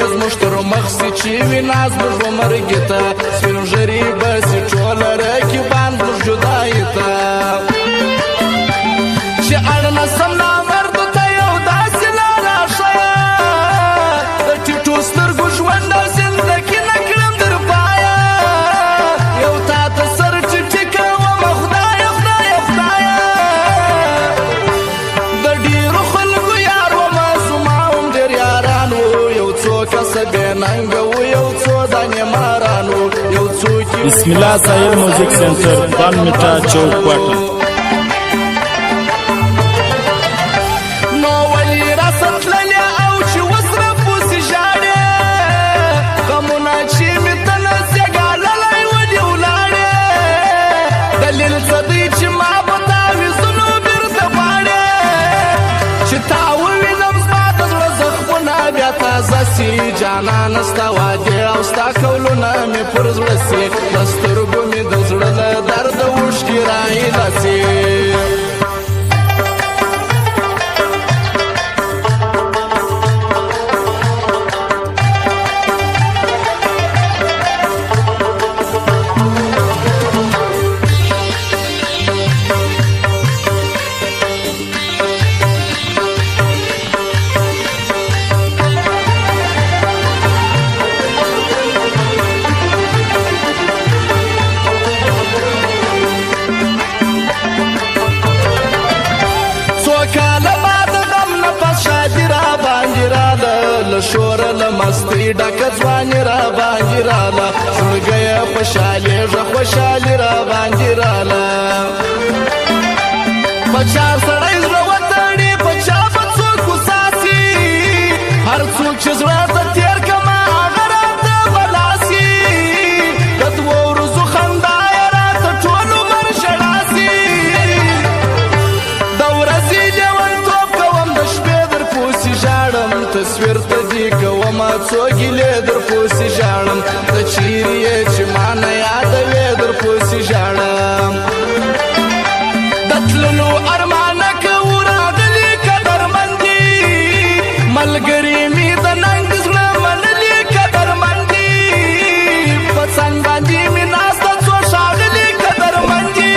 پیز مشتر مخصی چی وی ناز بجو مرگی تا سپین جری بسی چول رکی باند بج جدائی تا چی اڑنا سم نامردو تا یو داسی لارا شایا در ٹیٹو سترگو جوندو زندگی نکرم در پایا یو تا تسر چی کوم خدای خدای خدایا در دیرو خلگو یار و مازوماوم در یارانو یو چو کس بیننگو یو چو دانی مارانو یو چو کی بسم الله ساحل موزیک سنٹر بان میٹا چوک پاٹن زسی جانان استا وادي او ستا کولونه می پر زړسی دسترګو می د زړه درد وشکی راي دسی شور لمستی ډک ځواني را باندې راله زړګی خوشالېږه خوشالي را باندې راله په چا سړی زړه وتړي په چا به څوک وساتي هر څوک چې زړه ته تېر کړمه هغه راته بلاسي د دوو ورځو خندا یې راته ټول عمر ژړا سي د ورځې لیونتوب کوم د شپې در پوسې ژاړم تصویر ته کومه څو ګیلې در پوسې ژاړم د چیرې یې چې ما نه یادوې در پوسې ژاړم د تللو ارمانه کوو راغلي قدرمندي ملګري مې د ننګ زړه منلي قدرمندي په څنګ باندې مې ناسته څو ښاغلي قدرمندي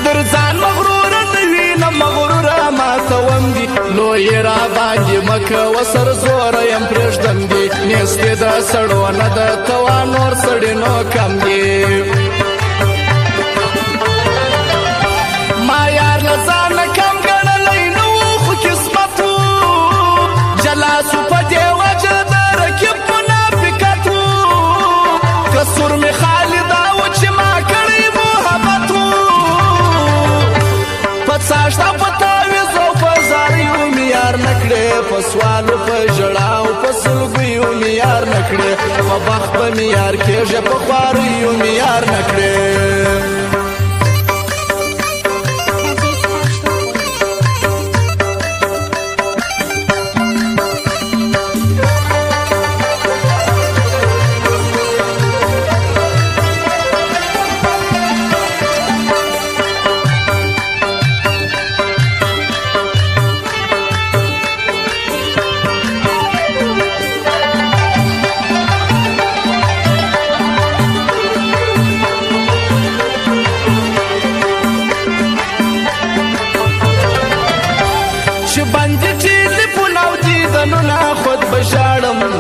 در ځان مغروره نه وي نه مغروره ماتوم دي لوی را باندې مکه وسر زور یم پرېږدم دي نیستې د سړو نه د توا نور سړي نو کم دي ما یار له ځانه کم ګڼلی نه و خو قسمت و جلاسو په دې وجه د رقیب منافقت و قصور مې خالي دا و چې ما کړی محبت و په څاشته په تاویزو په زاریو مې یار نه کړې په سوالو په ژړاو په سلګیو مې یار نه کړې په بخت به مې یار کېږه په خواریو مې یار نه کړې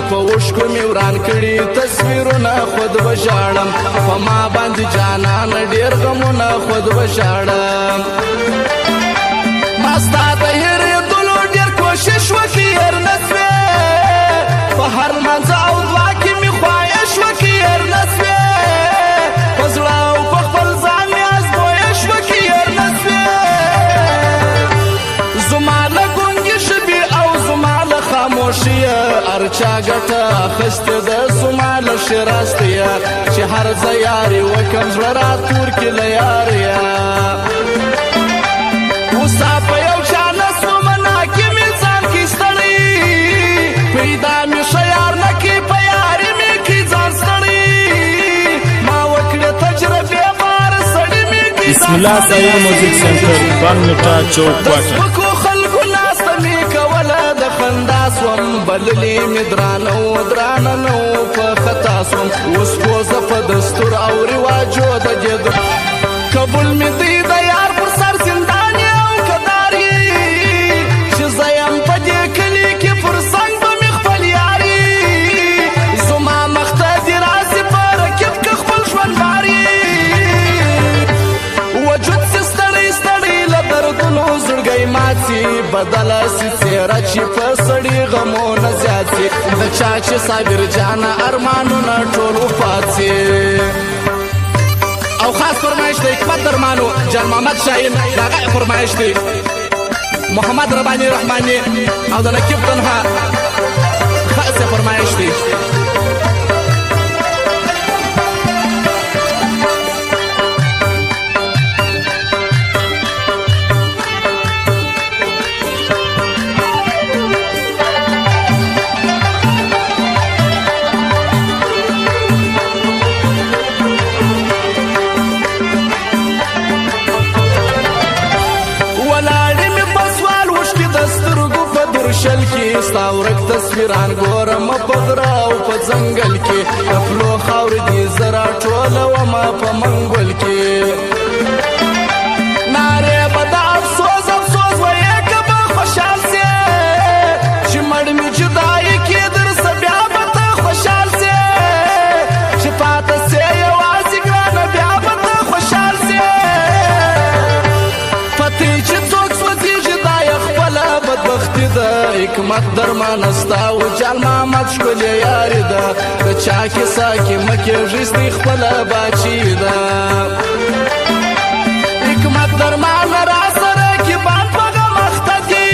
په وشکو مې وران کړي تصویرونه خود بژاړم په ما باندې جانان ډېر غمونه خود بژاړم ما ستا د هېرېدلو ډېر کوشش وکړي هېر نه سوې په هر لمانځه او دعا کې مې خواهش وکړي هېر نه سوې په زړه او په خپل ځان مې ازمویش وکړي هېر نه سوې زما له ګونګې ژبې او زما له خاموشیه ارچا ګټه اخیستې ده زما له شراستیه چې هر ځای یارې وکم زړه راتور کې له یارې اوسا په یو چا نه سومه ناکې مې ځان کې ستړی پیدا مې ښه یار نه کې په یارې مې کې ځان ستړی ما وکړې تجربې بار سړي مې کې بسم الله ساحل موزیک سنٹر بان میٹا چوک پاٹن خلکو ناسته مې کوله د خندا سوم بللی می درانو دراننو په خطا سوم اوس پوزه په دستور او رواجو د جدو قبول می دی د یار پر سر زندان او کداري چې زیم په دې کلی کې پر څنګ به می خپل یاري زما مخته دی راسي پر رکب که خپل ژوند باري وجود سي ستړی ستړی له دردونو زړګی ماتي بدله سي څېره چې په سړي غمونه زیات سي د چا چې صابر جانه ارمانونه ټول وفات سي او خاص فرمایش دی حکمت درمانو جان محمد شاهین د هغه فرمایش دی محمد رباني رحماني او د نقیب تنها خاصه فرمایش دی شل کې ستاورک تصویران ګورم په غره او په ځنګل کې خپلو خاورې دي زرا ټولومه په منګل کې نارې به د افسوس افسوس ویې که به خوشحال سې چې مړ مې جدایي کې درسه بیا به ته خوشحال سې چې پاته سې یوازې ګرانه بیا به ته خوشحال سې پتې چې څوک سوځېږي دا یې خپله بدبختي ده حکمت درمانه ستا و جال محمد ښکلې یاري ده د چا کیسه کې مه کېږي ستی خپله باچي ده حکمت درمانه را سره کې باد په غم اخته دي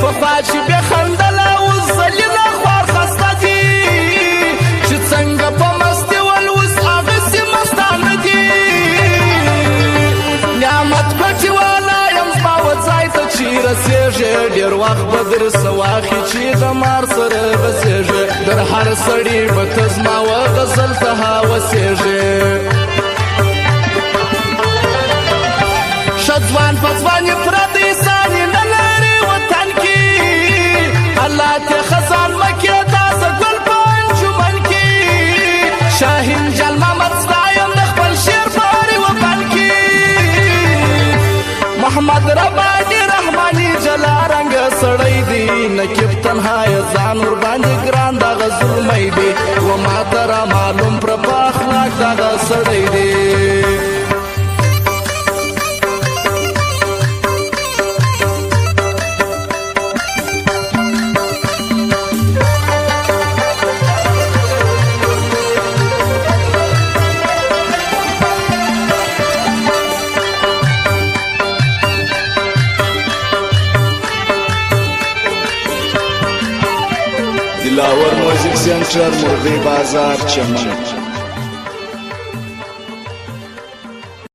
پخوا چې بې خندله اوس ذلیله خوار خسته دي چې څنګه په مستي ول اوس هغسې مستانه دي نعمت پټې والا یم زما و ځای ته چې رسېږې ډېر وخت به درسه واخلي چې د مار سره غځېږې در هر سړي به ته زما و غزل ته هوسېږې ښه ځوان په ځوان یې پردی سان یې نه لري وطن کې الله ته خزان مه کې تازه ګل په انجمن کې شاهین جل محمد ستایم د خپل شعر په هرې وطن کې محمد رباني رحماني جلا رنګ سړی دی نقیب تنها یې ځان ورباندې ګران دغه ظلمی دی و ما ته را معلوم پر په اخلاق دغه سړی دی دلاور موزیک سنټر مرغی بازار چمن